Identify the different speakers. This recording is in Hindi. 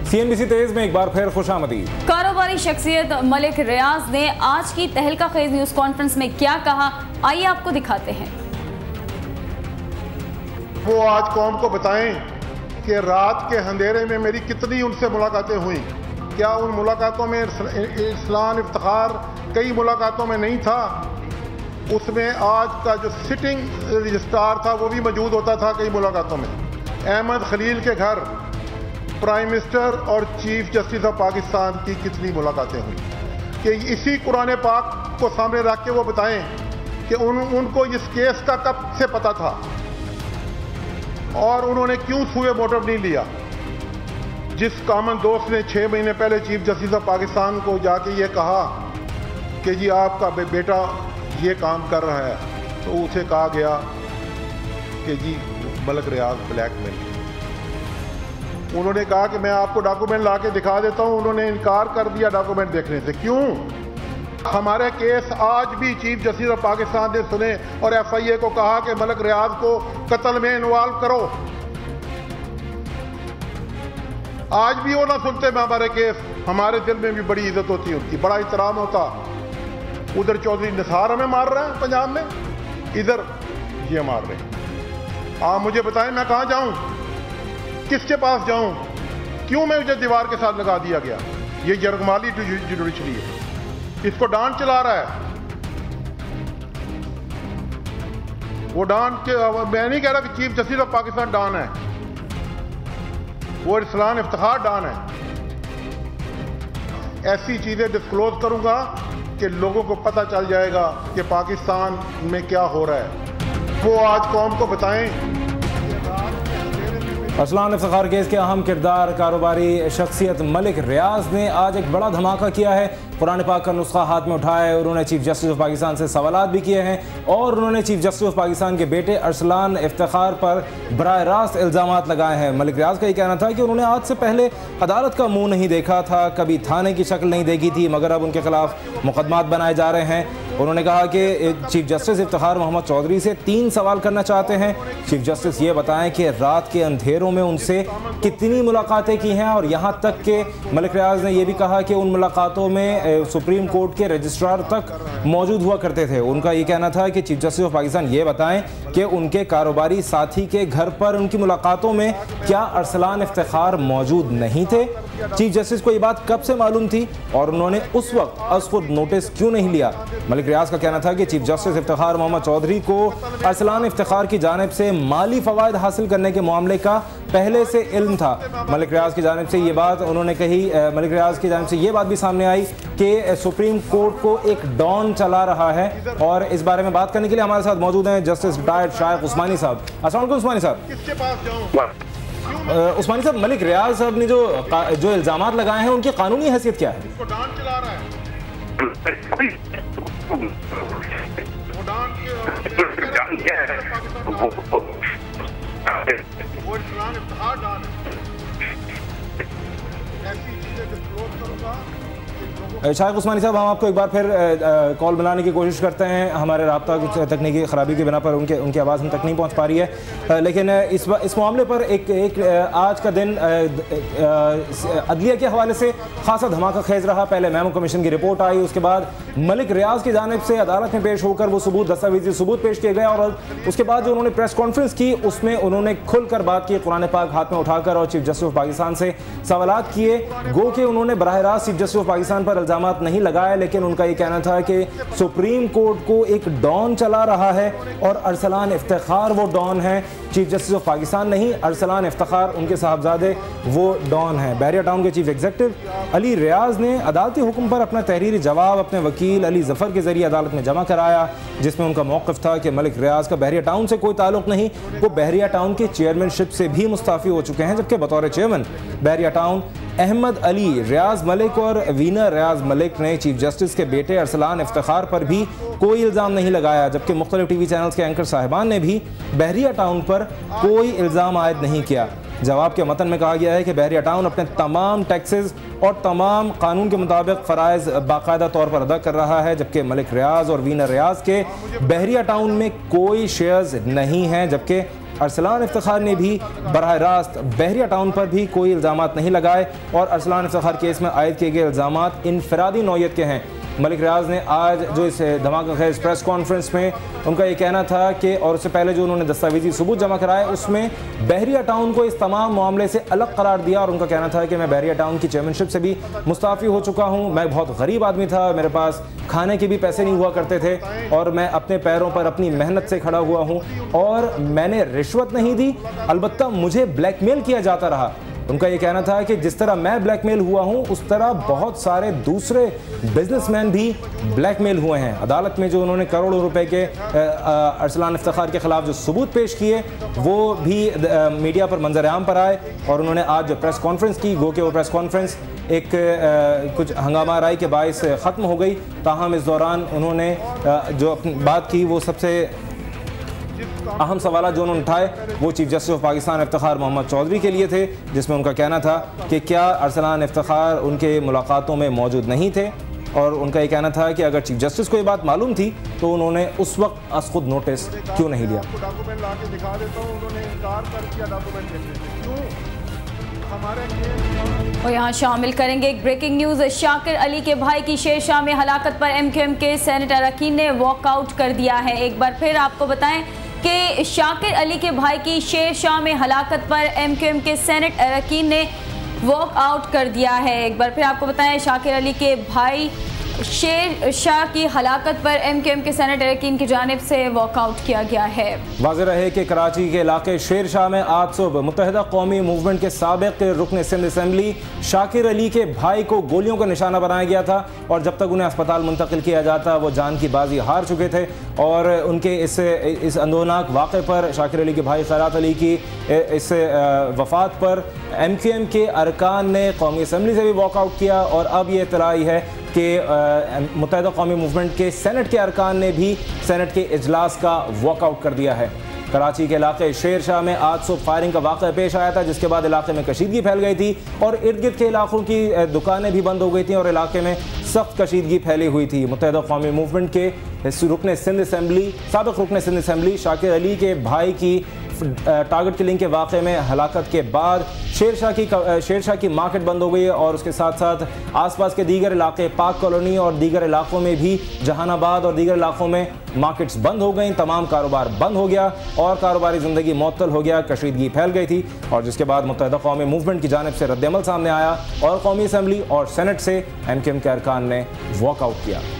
Speaker 1: CNBC तेज में एक बार फिर खुशामदीद।
Speaker 2: कारोबारी शख्सियत मलिक रियाज ने आज की तहलका खेज न्यूज कॉन्फ्रेंस में क्या कहा, आइए आपको दिखाते हैं।
Speaker 3: वो आज कौम को बताएं कि रात के अंधेरे में मेरी कितनी उनसे मुलाकातें हुई। क्या उन मुलाकातों में इरसलान इफ्तिखार कई मुलाकातों में नहीं था? उसमें आज का जो सिटिंग रजिस्ट्रार था वो भी मौजूद होता था कई मुलाकातों में। अहमद खलील के घर प्राइम मिनिस्टर और चीफ जस्टिस ऑफ पाकिस्तान की कितनी मुलाकातें हुई कि इसी कुरान पाक को सामने रख के वो बताएं कि उनको इस केस का कब से पता था और उन्होंने क्यों सुए मोटिव नहीं लिया। जिस कॉमन दोस्त ने 6 महीने पहले चीफ जस्टिस ऑफ पाकिस्तान को जाके ये कहा कि जी आपका बेटा ये काम कर रहा है, तो उसे कहा गया कि जी मलिक रियाज ब्लैकमेल। उन्होंने कहा कि मैं आपको डॉक्यूमेंट ला के दिखा देता हूं, उन्होंने इनकार कर दिया डॉक्यूमेंट देखने से। क्यों? हमारे केस आज भी चीफ जस्टिस ऑफ पाकिस्तान ने सुने और FIA को कहा कि मलिक रियाज को कत्ल में इन्वॉल्व करो। आज भी वो ना सुनते में हमारे केस, हमारे दिल में भी बड़ी इज्जत होती उनकी, बड़ा एहतराम होता। उधर चौधरी निसार हमें मार रहे हैं पंजाब में, इधर ये मार रहे हैं। आप मुझे बताएं मैं कहां जाऊं, किसके पास जाऊं? क्यों मैं मुझे दीवार के साथ लगा दिया गया? ये यरगमाली जुडिशरी है, इसको डांट चला रहा है। वो डांट के, मैं नहीं कह रहा कि चीफ जस्टिस ऑफ पाकिस्तान डान है, वो इरसलान इफ्तिखार डान है। ऐसी चीजें डिस्क्लोज करूंगा कि लोगों को पता चल जाएगा कि पाकिस्तान में क्या हो रहा है। वो आज कौम को बताएं।
Speaker 1: अरसलान इफ्तिखार केस के अहम किरदार कारोबारी शख्सियत मलिक रियाज ने आज एक बड़ा धमाका किया है। कुरान पाक का नुस्खा हाथ में उठाया है। उन्होंने चीफ जस्टिस ऑफ पाकिस्तान से सवालात भी किए हैं और उन्होंने चीफ जस्टिस ऑफ पाकिस्तान के बेटे अरसलान इफ्तिखार पर बराह रास्त इल्ज़ामात लगाए हैं। मलिक रियाज का ये कहना था कि उन्होंने आज से पहले अदालत का मुंह नहीं देखा था, कभी थाने की शक्ल नहीं देखी थी, मगर अब उनके खिलाफ मुकदमात बनाए जा रहे हैं। उन्होंने कहा कि चीफ जस्टिस इफ्तिखार मोहम्मद चौधरी से 3 सवाल करना चाहते हैं। चीफ जस्टिस ये बताएं कि रात के अंधेरों में उनसे कितनी मुलाकातें की हैं और यहाँ तक कि मलिक रियाज ने यह भी कहा कि उन मुलाकातों में सुप्रीम कोर्ट के रजिस्ट्रार तक मौजूद हुआ करते थे। उनका ये कहना था कि चीफ जस्टिस ऑफ पाकिस्तान ये बताएं कि उनके कारोबारी साथी के घर पर उनकी मुलाकातों में क्या अरसलान इफ्तिखार मौजूद नहीं थे। चीफ जस्टिस को ये बात कब से मालूम थी और उन्होंने उस वक्त अज खुद नोटिस क्यों नहीं लिया। मलिक रियाज का कहना था कि चीफ जस्टिस इफ्तिखार मोहम्मद चौधरी को अरसलान इफ्तिखार की जानिब से माली फवायद हासिल करने के मामले का पहले से इल्म था। मलिक रियाज की जानिब से ये बात उन्होंने कही। मलिक रियाज की जानिब से ये बात भी सामने आई कि सुप्रीम कोर्ट को एक डॉन चला रहा है और इस बारे में बात करने के लिए हमारे साथ मौजूद हैं जस्टिस रिटायर्ड शाइख उस्मानी साहब। अस्सलाम वालेकुम उस्मानी साहब।
Speaker 3: किसके पास जाऊं?
Speaker 1: उस्मानी साहब, मलिक रियाज साहब ने जो इल्जामात लगाए हैं उनकी कानूनी हैसियत क्या है?
Speaker 3: इसको डांट चला रहा है। वो इरसलान इफ्तिखार डान है। ऐसी चीजें डिस्क्लोज करूंगा।
Speaker 1: शाइख उस्मानी साहब, हम आपको एक बार फिर कॉल बनाने की कोशिश करते हैं। हमारे राब्ता कुछ तकनीकी ख़राबी की बिना पर उनकी आवाज़ हम तक नहीं पहुंच पा रही है। लेकिन इस मामले पर एक आज का दिन अदलिया के हवाले से खासा धमाका खेज रहा। पहले मेमो कमीशन की रिपोर्ट आई, उसके बाद मलिक रियाज की जानिब से अदालत में पेश होकर वो दस्तावेजी सबूत पेश किए गए और उसके बाद जो उन्होंने प्रेस कॉन्फ्रेंस की उसमें उन्होंने खुलकर बात की, कुरान पाक हाथ में उठाकर और चीफ जस्टिस ऑफ पाकिस्तान से सवालात किए। गो के उन्होंने बराह रास्त चीफ जस्टिस ऑफ पाकिस्तान पर इल्जामात नहीं लगाए, लेकिन उनका ये कहना था कि सुप्रीम कोर्ट को एक डॉन चला रहा है और अरसलान इफ्तिखार वो डॉन है, चीफ जस्टिस ऑफ पाकिस्तान नहीं। अरसलान इफ्तिखार उनके साहबजादे वो डॉन हैं। बहरिया टाउन के चीफ एग्जीक्यूटिव अली रियाज ने अदालती हुक्म पर अपना तहरीरी जवाब अपने वकील अली जफर के जरिए अदालत में जमा कराया, जिसमें उनका मौक़िफ़ था कि मलिक रियाज का बहरिया टाउन से कोई ताल्लुक नहीं, वो बहरिया टाउन के चेयरमैनशिप से भी मुस्ताफ़ी हो चुके हैं, जबकि बतौर चेयरमैन बहरिया टाउन अहमद अली रियाज मलिक और वीना रियाज मलिक ने चीफ जस्टिस के बेटे अरसलान इफ्तिखार पर भी कोई इल्ज़ाम नहीं लगाया, जबकि मुख्तलिफ टीवी चैनल्स के एंकर साहिबान ने भी बहरिया टाउन पर कोई इल्ज़ाम आयद नहीं किया। जवाब के मतन में कहा गया है कि बहरिया टाउन अपने तमाम टैक्सेस और तमाम कानून के मुताबिक फ़राइज़ बाकायदा तौर पर अदा कर रहा है, जबकि मलिक रियाज और वीनर रियाज के बहरिया टाउन में कोई शेयर्स नहीं हैं, जबकि अरसलान इफ्तिखार ने भी बराह रास्त बहरिया टाउन पर भी कोई इल्ज़ामात नहीं लगाए और अरसलान इफ्तिखार केस में आयद किए गए इल्ज़ामात इनफरादी नौयत के हैं। मलिक रियाज ने आज जो इस धमाका खेज प्रेस कॉन्फ्रेंस में उनका ये कहना था कि, और उससे पहले जो उन्होंने दस्तावेजी सबूत जमा कराए उसमें बहरिया टाउन को इस तमाम मामले से अलग करार दिया और उनका कहना था कि मैं बहरिया टाउन की चेयरमैनशिप से भी मुस्ताफ़ी हो चुका हूँ, मैं बहुत गरीब आदमी था, मेरे पास खाने के भी पैसे नहीं हुआ करते थे और मैं अपने पैरों पर अपनी मेहनत से खड़ा हुआ हूँ और मैंने रिश्वत नहीं दी, अलबत्ता मुझे ब्लैकमेल किया जाता रहा। उनका ये कहना था कि जिस तरह मैं ब्लैकमेल हुआ हूं उस तरह बहुत सारे दूसरे बिजनेसमैन भी ब्लैकमेल हुए हैं। अदालत में जो उन्होंने करोड़ों रुपए के अरसलान इफ्तिखार के खिलाफ जो सबूत पेश किए वो भी मीडिया पर मंजर आम पर आए और उन्होंने आज जो प्रेस कॉन्फ्रेंस की, गो के वो प्रेस कॉन्फ्रेंस एक कुछ हंगामा राय के बायस ख़त्म हो गई। ताहम इस दौरान उन्होंने जो अपनी बात की वो सबसे अहम सवाल जो उन्होंने उठाए वो chief justice of Pakistan Iftikhar Mohammad Chaudhry के लिए थे, जिसमें उनका कहना था कि क्या अरसलान इफ्तिखार उनके मुलाकातों में मौजूद नहीं थे और उनका ये कहना था कि अगर चीफ जस्टिस को ये बात मालूम थी तो उन्होंने उस वक्त अस खुद नोटिस क्यों नहीं लिया।
Speaker 3: डॉक्यूमेंट ला के दिखा देता हूं, उन्होंने इनकार कर दिया डॉक्यूमेंट देने से। क्यों? हमारे
Speaker 2: और यहाँ शामिल करेंगे एक ब्रेकिंग न्यूज़। शाकिर अली के भाई की शेरशाह में हलाकत पर MQM के सेनेटर अरकीन ने वॉकआउट कर दिया है। एक बार फिर आपको बताएं कि शाकिर अली के भाई की शेरशाह में हलाकत पर MQM के सेनेट अरकीन ने वॉक आउट कर दिया है। एक बार फिर आपको बताएं, शाकिर अली के भाई शेर शाह की हलाकत पर MQM के सेनेट अरकीन की जानिब से वॉकआउट किया गया है।
Speaker 1: वाज़ेह रहे कि कराची के इलाके शेर शाह में आज सुबह मुत्तहिदा कौमी मूवमेंट के साबिक रुकन सिंध असम्बली शाकिर अली के भाई को गोलियों का निशाना बनाया गया था और जब तक उन्हें अस्पताल मुंतकिल किया जाता वो जान की बाजी हार चुके थे और उनके इस अंदोनाक वाक़े पर शाकिर अली के भाई खैरात अली की इस वफ़ात पर MQM के अरकान ने कौमी असम्बली से भी वॉकआउट किया और अब ये इत्तला आई है कि मुत्तहिदा कौमी मूवमेंट के सेनेट के अरकान ने भी सेनेट के इजलास का वॉकआउट कर दिया है। कराची के इलाके शेर शाह में आज सुबह फायरिंग का वाक़ा पेश आया था, जिसके बाद इलाके में कशीदगी फैल गई थी और इर्द गिर्द के इलाकों की दुकानें भी बंद हो गई थी और इलाके में सख्त कशीदगी फैली हुई थी। मुत्तहिदा कौमी मूवमेंट के रुकन सिंध असम्बली साबिक रुकन सिंध असम्बली शाकिर अली के भाई की टारगेट किलिंग के वाक़े में हलाकत के बाद शेर शाह की मार्केट बंद हो गई और उसके साथ साथ आसपास के दीगर इलाके पाक कॉलोनी और दीगर इलाकों में भी जहानाबाद और दीगर इलाकों में मार्केट्स बंद हो गई, तमाम कारोबार बंद हो गया और कारोबारी ज़िंदगी मुअत्तल हो गया, कशीदगी फैल गई थी और जिसके बाद मुत्तहिदा कौमी मूवमेंट की जानिब से रद्द अमल सामने आया और कौमी असम्बली और सेनेट से MQM के अरकान ने वॉकआउट किया।